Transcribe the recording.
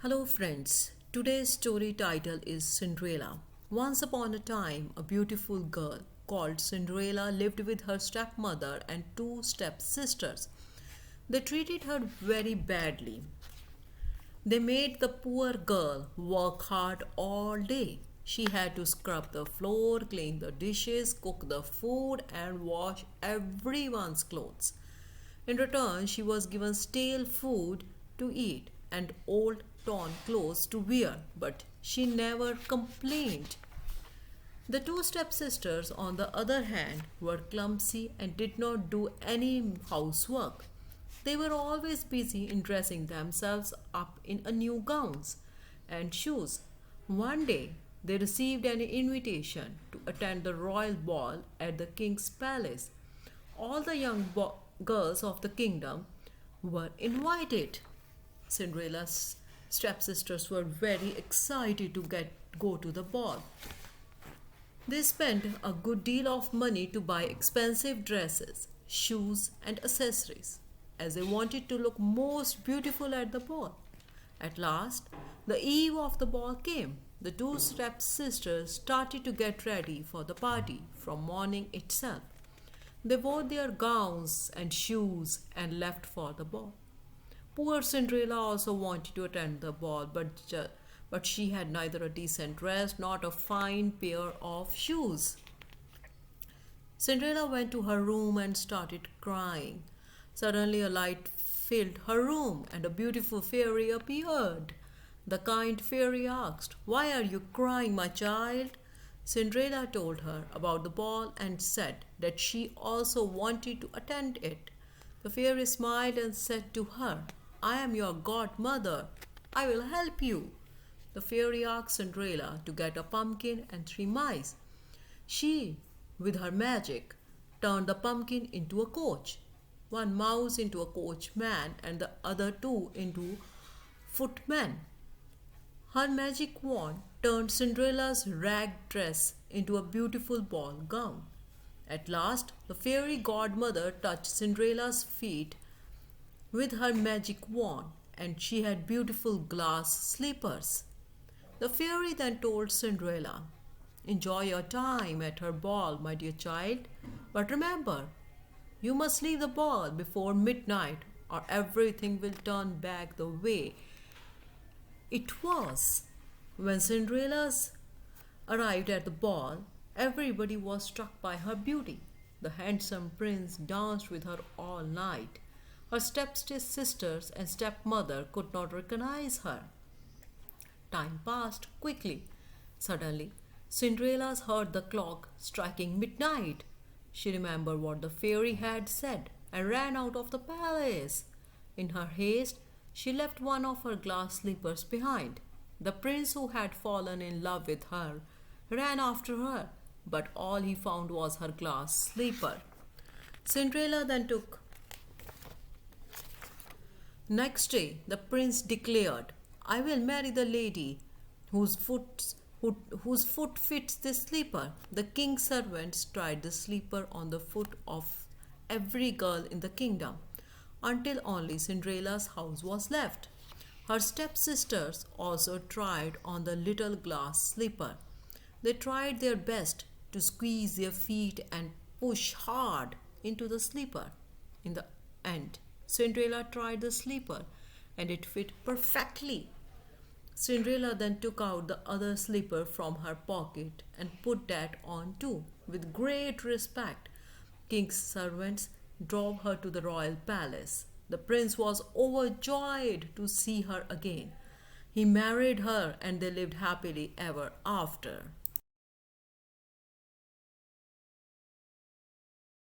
Hello, friends. Today's story title is Cinderella. Once upon a time, a beautiful girl called Cinderella lived with her stepmother and two stepsisters. They treated her very badly. They made the poor girl work hard all day. She had to scrub the floor, clean the dishes, cook the food, and wash everyone's clothes. In return, she was given stale food to eat and old torn clothes to wear, but she never complained. The two stepsisters, on the other hand, were clumsy and did not do any housework. They were always busy in dressing themselves up in a new gowns and shoes. One day, they received an invitation to attend the royal ball at the king's palace. All the girls of the kingdom were invited. Cinderella's stepsisters were very excited to go to the ball. They spent a good deal of money to buy expensive dresses, shoes, and accessories, as they wanted to look most beautiful at the ball. At last, the eve of the ball came. The two stepsisters started to get ready for the party from morning itself. They wore their gowns and shoes and left for the ball. Poor Cinderella also wanted to attend the ball, but she had neither a decent dress nor a fine pair of shoes. Cinderella went to her room and started crying. Suddenly, a light filled her room and a beautiful fairy appeared. The kind fairy asked, "Why are you crying, my child?" Cinderella told her about the ball and said that she also wanted to attend it. The fairy smiled and said to her, "I am your godmother. I will help you." The fairy asked Cinderella to get a pumpkin and three mice. She, with her magic, turned the pumpkin into a coach, one mouse into a coachman, and the other two into footmen. Her magic wand turned Cinderella's rag dress into a beautiful ball gown. At last, the fairy godmother touched Cinderella's feet with her magic wand, and she had beautiful glass slippers. The fairy then told Cinderella, "Enjoy your time at her ball, my dear child, but remember, you must leave the ball before midnight, or everything will turn back the way it was." When Cinderella arrived at the ball, everybody was struck by her beauty. The handsome prince danced with her all night. Her stepsisters and stepmother could not recognize her. Time passed quickly. Suddenly, Cinderella heard the clock striking midnight. She remembered what the fairy had said and ran out of the palace. In her haste, she left one of her glass slippers behind. The prince, who had fallen in love with her, ran after her, but all he found was her glass slipper. Cinderella then took. Next day, the prince declared, "I will marry the lady whose foot fits this slipper." The king's servants tried the slipper on the foot of every girl in the kingdom, until only Cinderella's house was left. Her stepsisters also tried on the little glass slipper. They tried their best to squeeze their feet and push hard into the slipper. In the end, Cinderella tried the slipper and it fit perfectly. Cinderella then took out the other slipper from her pocket and put that on too. With great respect, king's servants drove her to the royal palace. The prince was overjoyed to see her again. He married her and they lived happily ever after.